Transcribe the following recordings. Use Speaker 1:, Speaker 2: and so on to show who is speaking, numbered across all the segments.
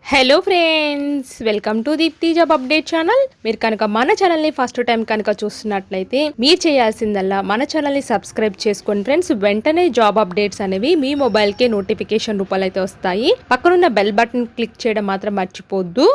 Speaker 1: Hello friends, welcome to Deepti job update channel. మీరు కనుక మన ఛానల్ని ఫస్ట్ టైం కనుక చూస్తున్నట్లయితే మీరు చేయాల్సిందల్లా మన ఛానల్ని సబ్స్క్రైబ్ చేసుకోండి ఫ్రెండ్స్. వెంటనే జాబ్ అప్డేట్స్ అనేవి మీ మొబైల్కే నోటిఫికేషన్ రూపాయలు అయితే వస్తాయి. పక్కనున్న బెల్ బటన్ క్లిక్ చేయడం మాత్రం మర్చిపోద్దు.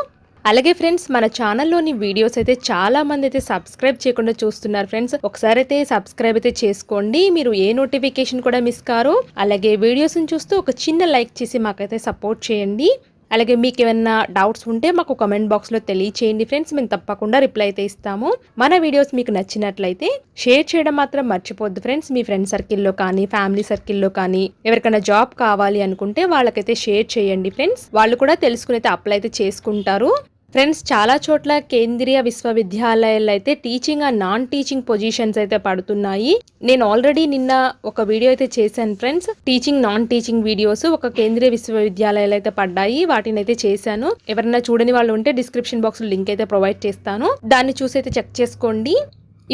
Speaker 1: అలాగే ఫ్రెండ్స్, మన ఛానల్లోని వీడియోస్ అయితే చాలా మంది అయితే సబ్స్క్రైబ్ చేయకుండా చూస్తున్నారు ఫ్రెండ్స్. ఒకసారి అయితే సబ్స్క్రైబ్ అయితే చేసుకోండి, మీరు ఏ నోటిఫికేషన్ కూడా మిస్ కారు. అలాగే వీడియోస్ని చూస్తూ ఒక చిన్న లైక్ చేసి మాకైతే సపోర్ట్ చేయండి. అలాగే మీకు ఏమైనా డౌట్స్ ఉంటే మాకు కామెంట్ బాక్స్లో తెలియచేయండి ఫ్రెండ్స్, మేము తప్పకుండా రిప్లై అయితే ఇస్తాము. మన వీడియోస్ మీకు నచ్చినట్లయితే షేర్ చేయడం మాత్రం మర్చిపోద్దు ఫ్రెండ్స్. మీ ఫ్రెండ్ సర్కిల్లో కానీ ఫ్యామిలీ సర్కిల్లో కానీ ఎవరికైనా జాబ్ కావాలి అనుకుంటే వాళ్ళకైతే షేర్ చేయండి ఫ్రెండ్స్. వాళ్ళు కూడా తెలుసుకుని అయితే అప్లై అయితే చేసుకుంటారు. ఫ్రెండ్స్, చాలా చోట్ల కేంద్రీయ విశ్వవిద్యాలయాల్లో అయితే teaching and non teaching positions అయితే పడుతున్నాయి. నేను ఆల్రెడీ నిన్న ఒక వీడియో అయితే చేశాను friends. Teaching non teaching videos ఒక కేంద్రీయ విశ్వవిద్యాలయాలు అయితే పడ్డాయి, వాటిని అయితే చేశాను. ఎవరైనా చూడని వాళ్ళు ఉంటే డిస్క్రిప్షన్ బాక్స్ లో లింక్ అయితే ప్రొవైడ్ చేస్తాను, దాన్ని చూసి అయితే చెక్ చేసుకోండి.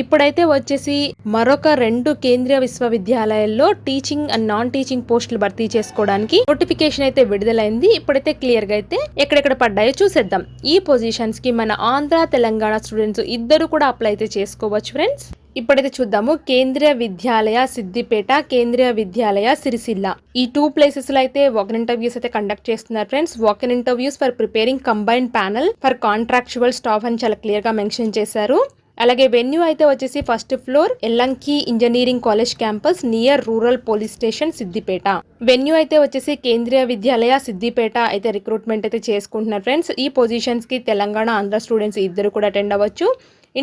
Speaker 1: ఇప్పుడైతే వచ్చేసి మరొక 2 కేంద్రీయ విశ్వవిద్యాలయాల్లో టీచింగ్ అండ్ నాన్ టీచింగ్ పోస్టులు భర్తీ చేసుకోవడానికి నోటిఫికేషన్ అయితే విడుదలైంది. ఇప్పుడైతే క్లియర్ గా అయితే ఎక్కడెక్కడ పడ్డాయో చూసేద్దాం. ఈ పొజిషన్స్ కి మన ఆంధ్ర తెలంగాణ స్టూడెంట్స్ ఇద్దరు కూడా అప్లై అయితే చేసుకోవచ్చు ఫ్రెండ్స్. ఇప్పుడైతే చూద్దాము. కేంద్రీయ విద్యాలయ సిద్దిపేట, కేంద్రీయ విద్యాలయ సిరిసిల్ల, ఈ 2 ప్లేసెస్ లో అయితే వాక్-ఇన్ ఇంటర్వ్యూస్ అయితే కండక్ట్ చేస్తున్నారు friends. Walk-in interviews for preparing combined panel for contractual staff అని చాలా క్లియర్ గా మెన్షన్ చేశారు. అలాగే వెన్యూ అయితే వచ్చేసి first floor Yellanki engineering college campus near rural police station Siddipet. Venue అయితే వచ్చేసి కేంద్రీయ విద్యాలయ సిద్దిపేట అయితే రిక్రూట్మెంట్ అయితే చేసుకుంటున్నారు ఫ్రెండ్స్. ఈ పొజిషన్స్ కి తెలంగాణ ఆంధ్ర స్టూడెంట్స్ ఇద్దరు కూడా అటెండ్ అవ్వచ్చు.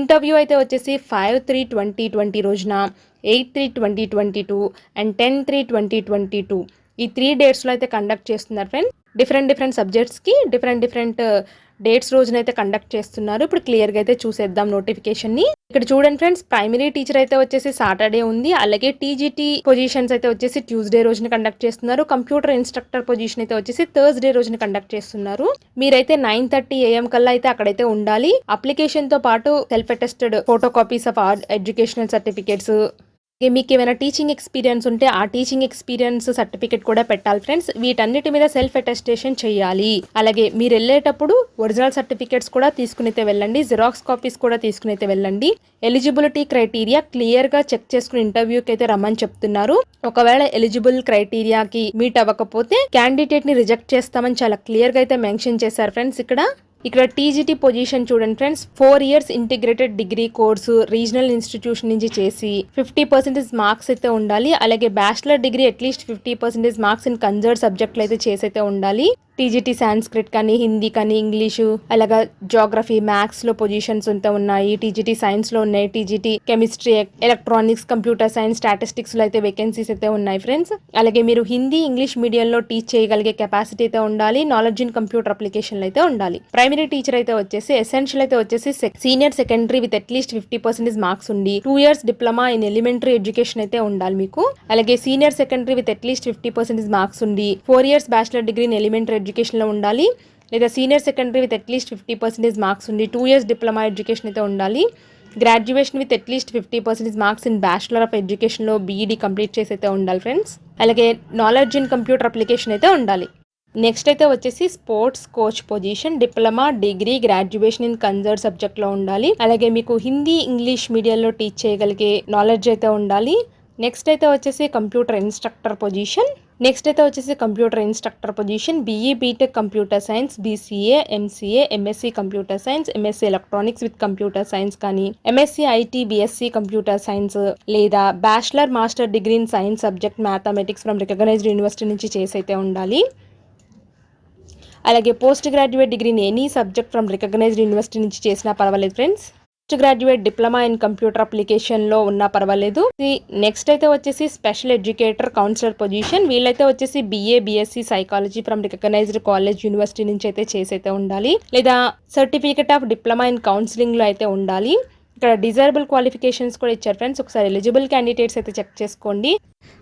Speaker 1: ఇంటర్వ్యూ అయితే వచ్చేసి 5/3/2020 రోజున, 8/3/2022 అండ్ 10/3/2022 ఈ 3 డేట్స్లో అయితే కండక్ట్ చేస్తున్నారు ఫ్రెండ్స్. డిఫరెంట్ సబ్జెక్ట్స్కి డిఫరెంట్ డేట్స్ రోజున అయితే కండక్ట్ చేస్తున్నారు. ఇప్పుడు క్లియర్గా అయితే చూసేద్దాం నోటిఫికేషన్ని. ఇక్కడ చూడండి ఫ్రెండ్స్, ప్రైమరీ టీచర్ అయితే వచ్చేసి సాటర్డే ఉంది. అలాగే టీజీటీ పొజిషన్స్ అయితే వచ్చేసి ట్యూస్డే రోజున కండక్ట్ చేస్తున్నారు. కంప్యూటర్ ఇన్స్ట్రక్టర్ పొజిషన్ అయితే వచ్చేసి థర్స్డే రోజున కండక్ట్ చేస్తున్నారు. మీరైతే 9:30 AM కల్లా అయితే అక్కడైతే ఉండాలి. అప్లికేషన్ తో పాటు self attested photo copies of educational certificates, మీకు ఏమైనా టీచింగ్ ఎక్స్పీరియన్స్ ఉంటే ఆ టీచింగ్ ఎక్స్పీరియన్స్ సర్టిఫికేట్ కూడా పెట్టాలి ఫ్రెండ్స్. వీటన్నిటి మీద సెల్ఫ్ అటెస్టేషన్ చేయాలి. అలాగే మీరు వెళ్ళేటప్పుడు ఒరిజినల్ సర్టిఫికేట్స్ కూడా తీసుకునైతే వెళ్ళండి, జిరాక్స్ కాపీస్ కూడా తీసుకునైతే వెళ్ళండి. ఎలిజిబిలిటీ క్రైటీరియా క్లియర్ గా చెక్ చేసుకుని ఇంటర్వ్యూకి అయితే రమ్మని చెప్తున్నారు. ఒకవేళ ఎలిజిబుల్ క్రైటీరియాకి మీట్ అవ్వకపోతే క్యాండిడేట్ ని రిజెక్ట్ చేస్తామని చాలా క్లియర్ గా అయితే మెన్షన్ చేశారు ఫ్రెండ్స్. ఇక్కడ టీజీటీ పొజిషన్ చూడండి friends, 4 years integrated degree course regional institution నుంచి చేసి 50% మార్క్స్ అయితే ఉండాలి. అలాగే bachelor degree at least 50% marks in concern సబ్జెక్టులు అయితే చేసి అయితే ఉండాలి. టీజీటీ సాంస్క్రిట్ కానీ, హిందీ కానీ, ఇంగ్లీషు, అలాగే జోగ్రఫీ, మ్యాథ్స్ లో పొజిషన్స్ అయితే ఉన్నాయి. టీజీటీ సైన్స్ లో ఉన్నాయి. TGT chemistry, electronics, computer science, statistics లో అయితే వేకెన్సీస్ అయితే ఉన్నాయి ఫ్రెండ్స్. అలాగే మీరు హిందీ, ఇంగ్లీష్ మీడియంలో టీచ్ చేయగలిగే కెపాసిటీ అయితే ఉండాలి. నాలెడ్జ్ ఇన్ కంప్యూటర్ అప్లికేషన్లు అయితే ఉండాలి. ప్రైమరీ టీచర్ అయితే వచ్చేసి ఎసెన్షియల్ అయితే వచ్చేసి senior secondary with at least 50% marks ఉండి 2 years diploma in elementary education అయితే ఉండాలి మీకు. అలాగే senior secondary with at least 50% marks ఉండి 4 years bachelor degree in elementary education లో ఉండాలి. లేదా senior secondary with at least 50% marks ఉండి 2 years డిప్లొమా ఎడ్యుకేషన్ అయితే ఉండాలి. Graduation with at least 50% marks in bachelor of education లో బీఈడీ కంప్లీట్ చేసి అయితే ఉండాలి ఫ్రెండ్స్. అలాగే నాలెడ్జ్ ఇన్ కంప్యూటర్ అప్లికేషన్ అయితే ఉండాలి. నెక్స్ట్ అయితే వచ్చేసి sports coach position, diploma, degree, graduation in concern subject లో ఉండాలి. అలాగే మీకు హిందీ, ఇంగ్లీష్ మీడియంలో టీచ్ చేయగలిగే నాలెడ్జ్ అయితే ఉండాలి. నెక్స్ట్ అయితే వచ్చేసి computer instructor position, BE, BTech computer science, BCA, MCA, MSc computer science, MSc electronics with computer science కానీ, MSc IT, BSc computer science లేదా bachelor, master degree in science subject mathematics from recognised university నుంచి చేసి అయితే ఉండాలి. అలాగే post graduate డిగ్రీని any subject from recognised university నుంచి చేసినా పర్వాలేదు friends. Post graduate diploma in computer application లో ఉన్నా పర్వాలేదు. నెక్స్ట్ అయితే వచ్చేసి స్పెషల్ ఎడ్యుకేటర్ కౌన్సిలర్ పొజిషన్, వీళ్ళైతే వచ్చేసి BA, BSc psychology from recognised college university నుంచి అయితే చేసి అయితే ఉండాలి. లేదా certificate of diploma in counselling లో అయితే ఉండాలి. ఇక్కడ డిజైరబుల్ క్వాలిఫికేషన్స్ కూడా ఇచ్చారు ఫ్రెండ్స్. ఒకసారి ఎలిజిబుల్ క్యాండిడేట్స్ అయితే చెక్ చేసుకోండి.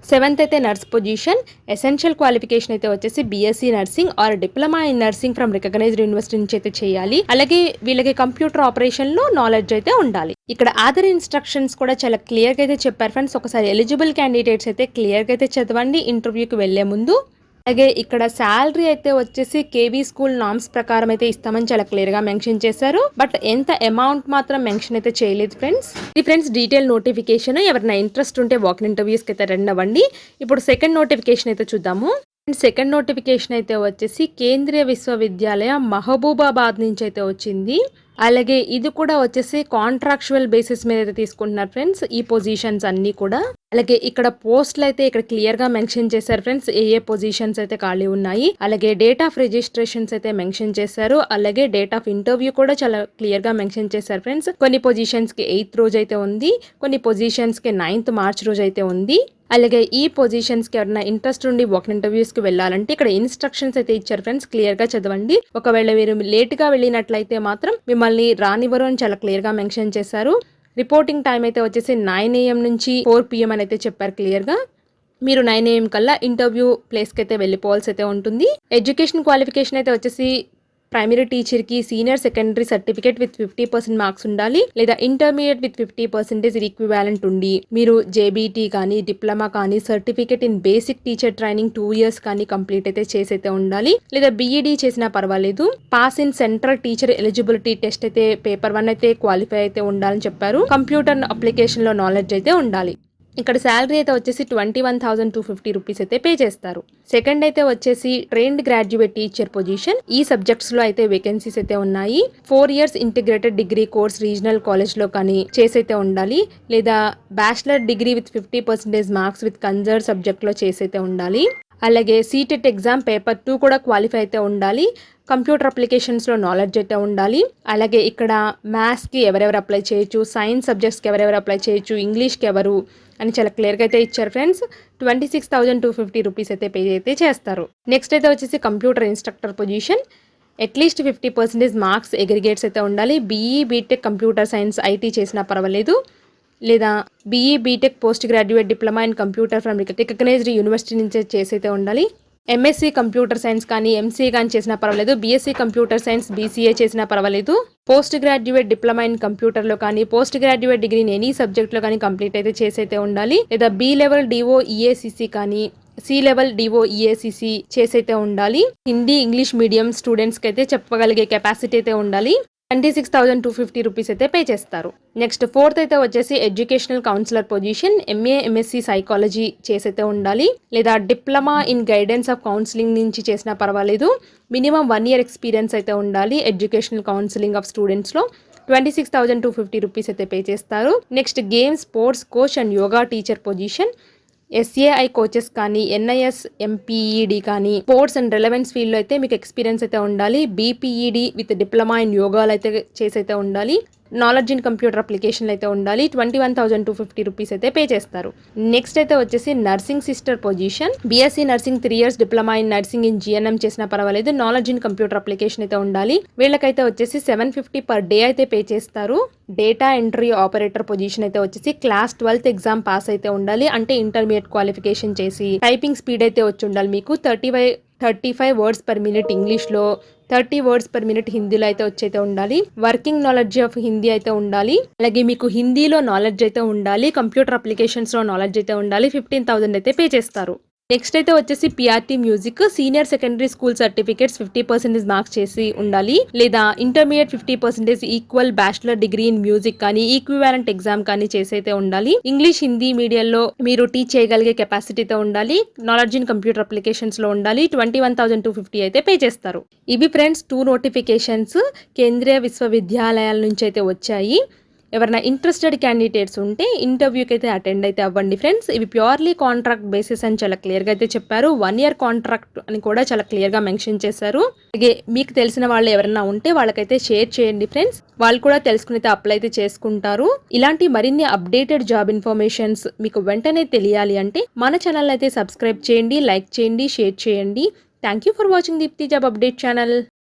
Speaker 1: 7th అయితే నర్స్ పొజిషన్, ఎసెన్షియల్ క్వాలిఫికేషన్ అయితే వచ్చేసి BSc nursing or diploma in nursing from recognised university నుంచి అయితే చేయాలి. అలాగే వీళ్ళకి కంప్యూటర్ ఆపరేషన్ లో నాలెడ్జ్ అయితే ఉండాలి. ఇక్కడ అదర్ ఇన్స్ట్రక్షన్స్ కూడా చాలా క్లియర్ గా అయితే చెప్పారు ఫ్రెండ్స్. ఒకసారి ఎలిజిబుల్ క్యాండిడేట్స్ అయితే క్లియర్ గా అయితే చదవండి ఇంటర్వ్యూకి వెళ్లే ముందు. అలాగే ఇక్కడ శాలరీ అయితే వచ్చేసి కేవీ స్కూల్ నామ్స్ ప్రకారం అయితే ఇస్తామని చాలా క్లియర్ గా మెన్షన్ చేశారు. బట్ ఎంత అమౌంట్ మాత్రం మెన్షన్ అయితే చేయలేదు ఫ్రెండ్స్. ఇది ఫ్రెండ్స్ డీటెయిల్ నోటిఫికేషన్. ఎవరైనా ఇంట్రెస్ట్ ఉంటే వాక్ ఇంటర్వ్యూస్ కి అయితే రండి అవ్వండి. ఇప్పుడు సెకండ్ నోటిఫికేషన్ అయితే చూద్దాము. సెకండ్ నోటిఫికేషన్ అయితే వచ్చేసి కేంద్రీయ విశ్వవిద్యాలయ మహబూబాబాద్ నుంచి అయితే వచ్చింది. అలాగే ఇది కూడా వచ్చేసి కాంట్రాక్చువల్ బేసిస్ మీద అయితే తీసుకుంటున్నారు ఫ్రెండ్స్ ఈ పొజిషన్స్ అన్ని కూడా. అలాగే ఇక్కడ పోస్టులు అయితే ఇక్కడ క్లియర్ గా మెన్షన్ చేశారు ఫ్రెండ్స్ ఏ పొజిషన్స్ అయితే ఖాళీ ఉన్నాయి. అలాగే డేట్ ఆఫ్ రిజిస్ట్రేషన్స్ అయితే మెన్షన్ చేశారు. అలాగే డేట్ ఆఫ్ ఇంటర్వ్యూ కూడా చాలా క్లియర్ గా మెన్షన్ చేశారు ఫ్రెండ్స్. కొన్ని పొజిషన్స్ కి 8th రోజు అయితే ఉంది, కొన్ని పొజిషన్స్ కి 9th మార్చ్ రోజు అయితే ఉంది. అలాగే ఈ పొజిషన్స్ కి ఎవరైనా ఇంట్రెస్ట్ ఉండి వాక్ ఇంటర్వ్యూస్ కి వెళ్ళాలంటే ఇక్కడ ఇన్స్ట్రక్షన్స్ అయితే ఇచ్చారు ఫ్రెండ్స్, క్లియర్ గా చదవండి. ఒకవేళ మీరు లేట్ గా వెళ్ళినట్లయితే మాత్రం మిమ్మల్ని రానివ్వరు అని చాలా క్లియర్ గా మెన్షన్ చేశారు. రిపోర్టింగ్ టైం అయితే వచ్చేసి 9 AM నుంచి 4 PM అని అయితే చెప్పారు క్లియర్ గా. మీరు 9 AM కల్లా ఇంటర్వ్యూ ప్లేస్ కి అయితే వెళ్ళిపోవాల్సి అయితే ఉంటుంది. ఎడ్యుకేషన్ క్వాలిఫికేషన్ అయితే వచ్చేసి ప్రైమరీ టీచర్ కి senior secondary certificate with 50% marks ఉండాలి, లేదా ఇంటర్మీడియట్ విత్ 50% ఈక్వివాలెంట్ ఉండి మీరు జేబీటీ కానీ డిప్లొమా కానీ certificate in basic teacher training 2 years కానీ కంప్లీట్ అయితే చేసి అయితే ఉండాలి, లేదా బీఈడీ చేసినా పర్వాలేదు. Pass in central teacher eligibility test అయితే పేపర్ 1 అయితే క్వాలిఫై అయితే ఉండాలని చెప్పారు. కంప్యూటర్ అప్లికేషన్ లో నాలెడ్జ్ అయితే ఉండాలి. ఇక్కడ శాలరీ అయితే వచ్చేసి 21,250 రూపీస్ అయితే పే చేస్తారు. సెకండ్ అయితే వచ్చేసి ట్రైన్డ్ గ్రాడ్యుయేట్ టీచర్ పొజిషన్. ఈ సబ్జెక్ట్స్ లో అయితే వేకెన్సీస్ అయితే ఉన్నాయి. 4 years integrated degree course regional college లో కానీ చేసైతే ఉండాలి, లేదా bachelor degree with 50% marks with concern subject లో చేసైతే ఉండాలి. అలాగే సీటెట్ ఎగ్జామ్ పేపర్ 2 కూడా క్వాలిఫై అయితే ఉండాలి. కంప్యూటర్ అప్లికేషన్స్లో నాలెడ్జ్ అయితే ఉండాలి. అలాగే ఇక్కడ మ్యాథ్స్కి ఎవరెవరు అప్లై చేయొచ్చు, సైన్స్ సబ్జెక్ట్స్కి ఎవరెవరు అప్లై చేయొచ్చు, ఇంగ్లీష్కి ఎవరు అని చాలా క్లియర్గా అయితే ఇచ్చారు ఫ్రెండ్స్. 26,250 రూపీస్ అయితే పే అయితే చేస్తారు. నెక్స్ట్ అయితే వచ్చేసి computer instructor position. At least 50% marks aggregates అయితే ఉండాలి. BE BTech computer science IT చేసినా పర్వాలేదు, లేదా BE BTech post graduate diploma in computer from recognised university నుంచి చేసైతే ఉండాలి. ఎంఎస్సీ కంప్యూటర్ సైన్స్ కానీ ఎంసీఏ కానీ చేసినా పర్వాలేదు, బీఎస్సీ కంప్యూటర్ సైన్స్ బీసీఏ చేసినా పర్వాలేదు. పోస్ట్ గ్రాడ్యుయేట్ డిప్లొమా ఇన్ కంప్యూటర్లో కానీ పోస్ట్ గ్రాడ్యుయేట్ డిగ్రీ ఎనీ సబ్జెక్ట్లో కానీ కంప్లీట్ అయితే చేసైతే ఉండాలి, లేదా బీ లెవెల్ డిఓ ఈఏసీసీ కానీ సి లెవెల్ డిఓ ఈఏసీసీ చేసైతే ఉండాలి. హిందీ ఇంగ్లీష్ మీడియం స్టూడెంట్స్కి అయితే చెప్పగలిగే కెపాసిటీ అయితే ఉండాలి. 26,250 రూపీస్ అయితే పే చేస్తారు. నెక్స్ట్ ఫోర్త్ అయితే వచ్చేసి educational counsellor position. MA MSc psychology చేసైతే ఉండాలి, లేదా diploma in guidance of counselling నుంచి చేసినా పర్వాలేదు. మినిమం 1 year ఎక్స్పీరియన్స్ అయితే ఉండాలి ఎడ్యుకేషనల్ కౌన్సిలింగ్ ఆఫ్ స్టూడెంట్స్లో. 26,250 రూపీస్ అయితే పే చేస్తారు. Next games sports coach and yoga teacher position. SAI coaches కానీ ఎన్ఐఎస్ ఎంపీఈడి కానీ స్పోర్ట్స్ అండ్ రిలవెన్స్ ఫీల్డ్లో అయితే మీకు ఎక్స్పీరియన్స్ అయితే ఉండాలి. బీపీఈడి విత్ డిప్లొమా ఇన్ యోగాలు అయితే చేసైతే ఉండాలి. నాలెడ్జ్ ఇన్ కంప్యూటర్ అప్లికేషన్లు అయితే ఉండాలి. 21,250 రూపీస్ అయితే పే చేస్తారు. నెక్స్ట్ అయితే వచ్చేసి nursing sister position. BSc nursing 3 years diploma in nursing in GNM చేసినా పర్వాలేదు. నాలెడ్జ్ ఇన్ కంప్యూటర్ అప్లికేషన్ అయితే ఉండాలి. వీళ్ళకైతే వచ్చేసి 750 per day అయితే పే చేస్తారు. డేటా ఎంట్రీ ఆపరేటర్ పొజిషన్ అయితే వచ్చేసి క్లాస్ 12th ఎగ్జామ్ పాస్ అయితే ఉండాలి, అంటే ఇంటర్మీడియట్ క్వాలిఫికేషన్ చేసి టైపింగ్ స్పీడ్ అయితే వచ్చి ఉండాలి మీకు. 35 words per minute ఇంగ్లీష్లో, 30 words per minute హిందీలో అయితే వచ్చైతే ఉండాలి. వర్కింగ్ నాలెడ్జ్ ఆఫ్ హిందీ అయితే ఉండాలి. అలాగే మీకు హిందీలో నాలెడ్జ్ అయితే ఉండాలి. కంప్యూటర్ అప్లికేషన్స్లో నాలెడ్జ్ అయితే ఉండాలి. 15,000 అయితే పే చేస్తారు. నెక్స్ట్ అయితే వచ్చేసి PRT music. Senior secondary school certificates 50% marks చేసి ఉండాలి, లేదా intermediate 50% equal bachelor degree in music కానీ ఈక్వివాలెంట్ ఎగ్జామ్ కానీ చేసైతే ఉండాలి. ఇంగ్లీష్ హిందీ మీడియంలో మీరు టీచ్ చేయగలిగే కెపాసిటీతో ఉండాలి. నాలెడ్జ్ ఇన్ కంప్యూటర్ అప్లికేషన్స్ లో ఉండాలి. 21,250 అయితే పే చేస్తారు. ఇవి ఫ్రెండ్స్ 2 నోటిఫికేషన్స్ కేంద్రీయ విశ్వవిద్యాలయాల నుంచి అయితే వచ్చాయి. ఎవరైనా ఇంట్రెస్టెడ్ క్యాండిడేట్స్ ఉంటే ఇంటర్వ్యూకి అయితే అటెండ్ అయితే అవ్వండి ఫ్రెండ్స్. ఇవి ప్యూర్లీ కాంట్రాక్ట్ బేసిస్ అని చాలా క్లియర్గా అయితే చెప్పారు. 1 year కాంట్రాక్ట్ అని కూడా చాలా క్లియర్గా మెన్షన్ చేశారు. అలాగే మీకు తెలిసిన వాళ్ళు ఎవరైనా ఉంటే వాళ్ళకైతే షేర్ చేయండి ఫ్రెండ్స్, వాళ్ళు కూడా తెలుసుకుని అయితే అప్లై అయితే చేసుకుంటారు. ఇలాంటి మరిన్ని అప్డేటెడ్ జాబ్ ఇన్ఫర్మేషన్స్ మీకు వెంటనే తెలియాలి అంటే మన ఛానల్ అయితే సబ్స్క్రైబ్ చేయండి, లైక్ చేయండి, షేర్ చేయండి. Thank you for watching Deepti job update channel.